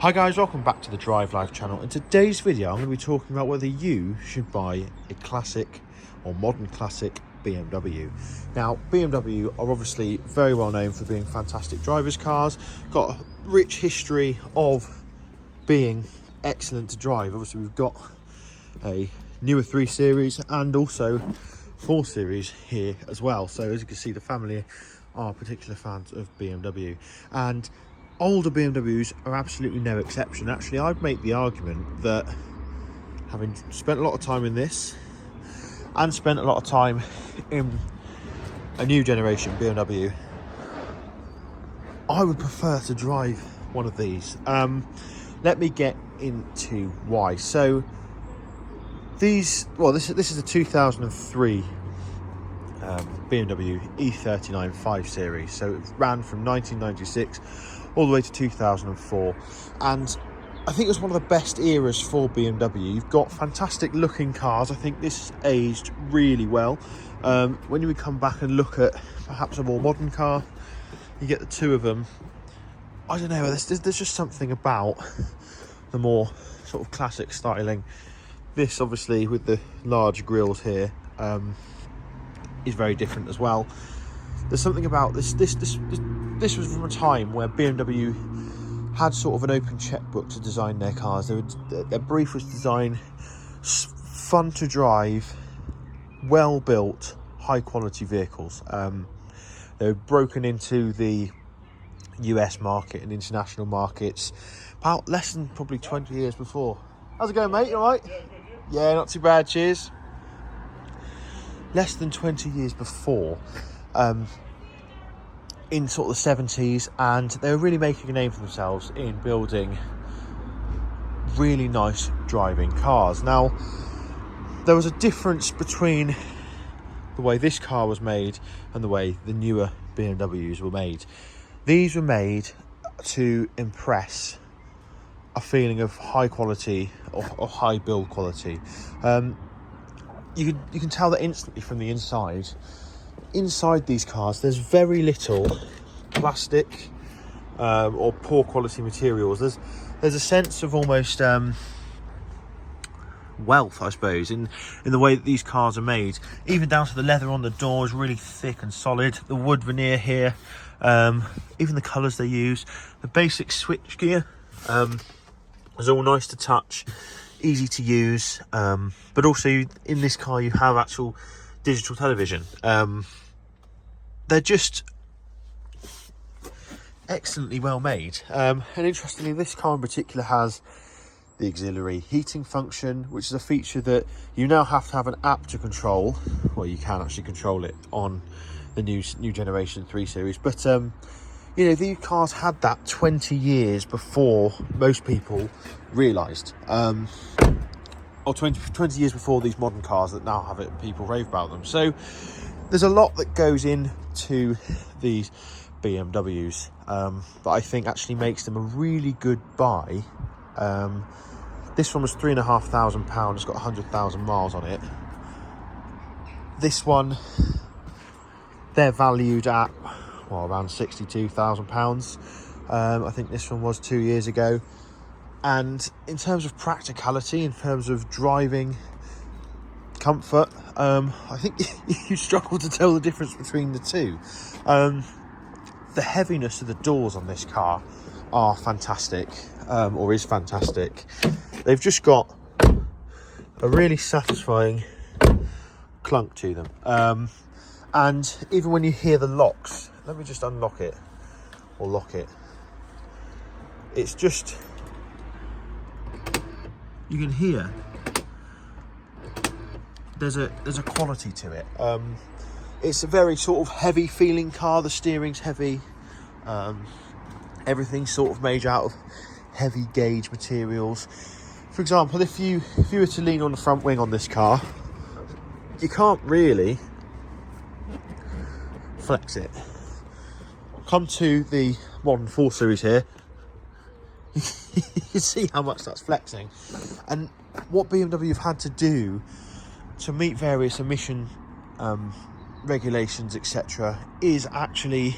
Hi guys, welcome back to the Drive Life channel. In today's video I'm going to be talking about whether you should buy a classic or modern classic BMW. Now BMW are obviously very well known for being fantastic drivers' cars, got a rich history of being excellent to drive. Obviously we've got a newer 3 Series and also 4 Series here as well. So as you can see, the family are particular fans of BMW, and older BMWs are absolutely no exception. Actually, I'd make the argument that, having spent a lot of time in this and spent a lot of time in a new generation BMW, I would prefer to drive one of these. Let me get into why. So this is a 2003 BMW E39 5 Series. So it ran from 1996 all the way to 2004, and I think it was one of the best eras for BMW. You've got fantastic looking cars. I think this aged really well. When you come back and look at perhaps a more modern car, you get the two of them. I don't know, there's just something about the more sort of classic styling. This, obviously, with the large grills here, is very different as well. There's something about this was from a time where BMW had sort of an open checkbook to design their cars. Their brief was design fun to drive, well built, high quality vehicles. They were broken into the US market and international markets about less than probably 20 years before. How's it going, mate? You all right? Yeah, not too bad, cheers. Less than 20 years before, in sort of the 70s, and they were really making a name for themselves in building really nice driving cars. Now, there was a difference between the way this car was made and the way the newer BMWs were made. These were made to impress a feeling of high quality or high build quality. You can tell that instantly from the inside. Inside these cars, there's very little plastic or poor quality materials. There's a sense of almost wealth, I suppose, in the way that these cars are made. Even down to the leather on the door is really thick and solid. The wood veneer here, even the colours they use, the basic switch gear is all nice to touch, easy to use. But also in this car you have actual digital television. They're just excellently well made, and interestingly, this car in particular has the auxiliary heating function, which is a feature that you now have to have an app to control. Well, you can actually control it on the new generation 3 Series, but you know, these cars had that 20 years before most people realised, or 20 years before these modern cars that now have it, people rave about them. So there's a lot that goes into these BMWs, but I think actually makes them a really good buy. This one was £3,500. It's got 100,000 miles on it. This one, they're valued at, well, around £62,000. I think this one was 2 years ago. And in terms of practicality, in terms of driving comfort, I think you struggle to tell the difference between the two. The heaviness of the doors on this car are fantastic, or is fantastic. They've just got a really satisfying clunk to them, and even when you hear the locks, let me just unlock it or lock it, it's just, you can hear there's a quality to it. It's a very sort of heavy feeling car. The steering's heavy. Everything's sort of made out of heavy gauge materials. For example, if you were to lean on the front wing on this car, you can't really flex it. Come to the modern 4 Series here, you can see how much that's flexing. And what BMW have had to do to meet various emission regulations, etc., is actually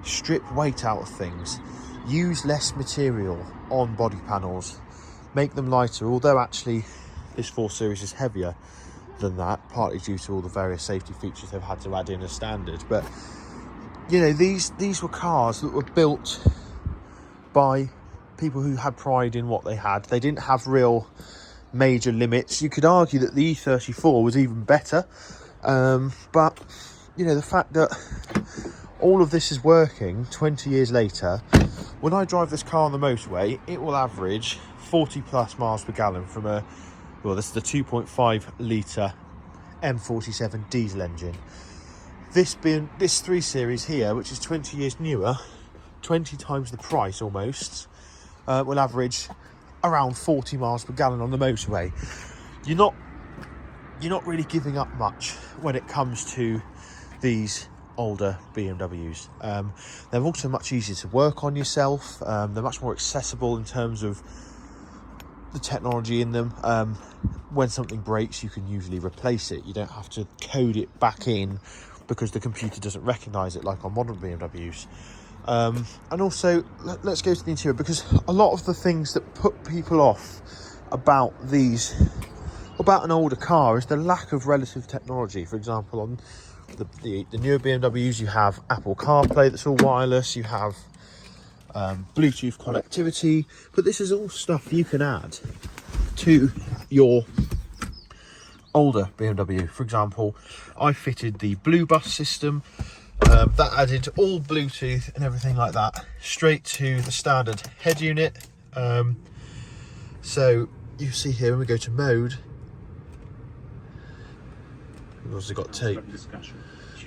strip weight out of things. use less material on body panels, make them lighter, although actually this 4 Series is heavier than that, partly due to all the various safety features they've had to add in as standard. But you know, these were cars that were built by people who had pride in what they had. They didn't have real major limits. You could argue that the E34 was even better, but you know, the fact that all of this is working 20 years later, when I drive this car on the motorway, it will average 40 plus miles per gallon from this is the 2.5 litre M47 diesel engine. This 3 Series here, which is 20 years newer, 20 times the price almost, will average around 40 miles per gallon on the motorway. You're not really giving up much when it comes to these older BMWs. They're also much easier to work on yourself. They're much more accessible in terms of the technology in them. When something breaks, you can usually replace it. You don't have to code it back in because the computer doesn't recognize it like on modern BMWs. And also, let's go to the interior, because a lot of the things that put people off about an older car is the lack of relative technology. For example, on the newer BMWs, you have Apple CarPlay that's all wireless, you have Bluetooth connectivity, but this is all stuff you can add to your older BMW. For example, I fitted the Blue Bus system, that added all Bluetooth and everything like that straight to the standard head unit. So you see here, when we go to mode, we've also got tape,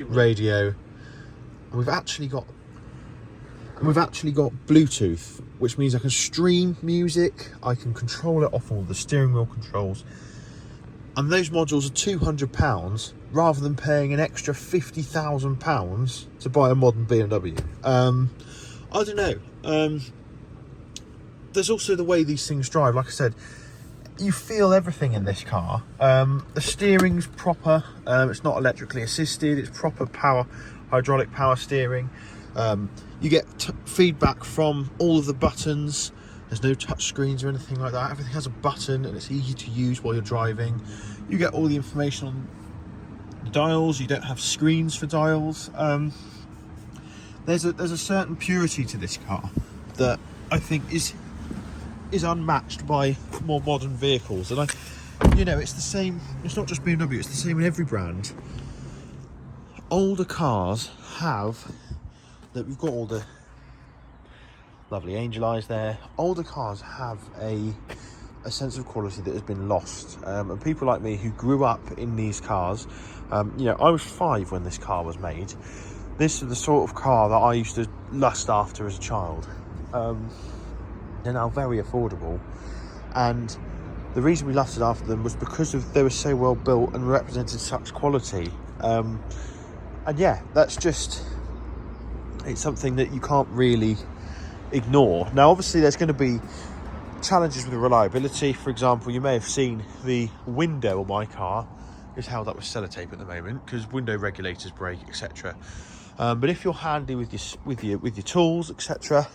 radio, and we've actually got Bluetooth, which means I can stream music, I can control it off all the steering wheel controls, and those modules are £200 rather than paying an extra £50,000 to buy a modern BMW. I don't know. There's also the way these things drive. Like I said, you feel everything in this car. The steering's proper. It's not electrically assisted. It's proper hydraulic power steering. You get feedback from all of the buttons. There's no touch screens or anything like that. Everything has a button and it's easy to use while you're driving. You get all the information on the dials. You don't have screens for dials. There's a certain purity to this car that I think is unmatched by more modern vehicles. And it's the same. It's not just BMW. It's the same in every brand. Older cars have that. We've got all the lovely angel eyes there. Older cars have a sense of quality that has been lost, and people like me who grew up in these cars, I was 5 when this car was made. This is the sort of car that I used to lust after as a child. They're now very affordable, and the reason we lusted after them was because they were so well built and represented such quality. And yeah, it's something that you can't really ignore. Now obviously there's going to be challenges with the reliability. For example, you may have seen the window on my car is held up with sellotape at the moment because window regulators break, etc. But if you're handy with your tools, etc.,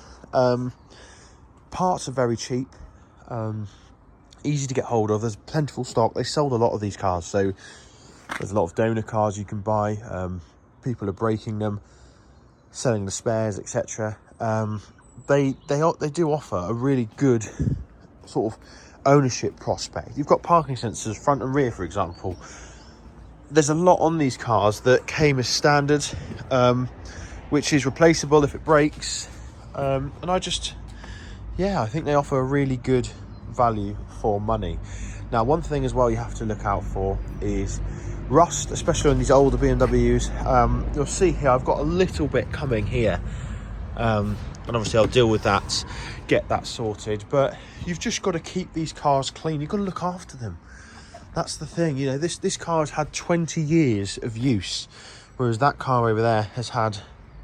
parts are very cheap, easy to get hold of. There's plentiful stock. They sold a lot of these cars, so there's a lot of donor cars you can buy. People are breaking them, selling the spares, etc. They do offer a really good sort of ownership prospect. You've got parking sensors front and rear, for example. There's a lot on these cars that came as standard, which is replaceable if it breaks. And I think they offer a really good value for money. Now, one thing as well you have to look out for is rust, especially on these older BMWs. You'll see here I've got a little bit coming here. And obviously I'll deal with that, get that sorted, but you've just got to keep these cars clean. You've got to look after them. That's the thing. This car has had 20 years of use, whereas that car over there has had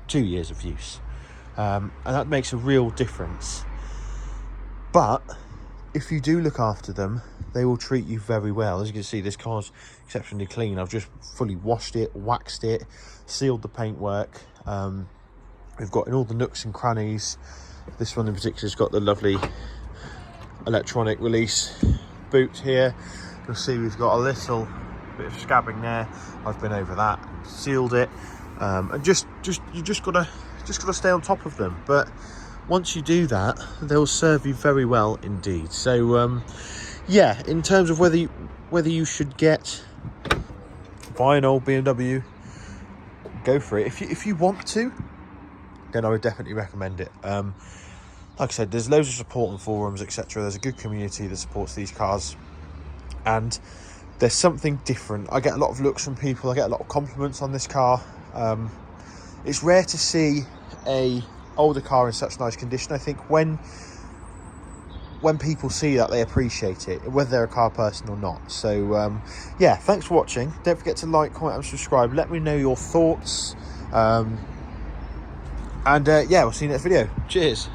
2 years of use, and that makes a real difference. But if you do look after them, they will treat you very well. As you can see, this car's exceptionally clean. I've just fully washed it, waxed it, sealed the paintwork. We've got in all the nooks and crannies, This one in particular has got the lovely electronic release boot here. You'll see we've got a little bit of scabbing there. I've been over that, sealed it, and you just gotta stay on top of them. But once you do that, they'll serve you very well indeed. So yeah, in terms of whether you should buy an old BMW, go for it. If you want to, then I would definitely recommend it. Like I said, there's loads of support on forums, etc. There's a good community that supports these cars, and there's something different. I get a lot of looks from people. I get a lot of compliments on this car. It's rare to see a older car in such nice condition. I think when people see that, they appreciate it, whether they're a car person or not. So yeah, thanks for watching. Don't forget to like, comment and subscribe. Let me know your thoughts, and yeah, we'll see you next video. Cheers.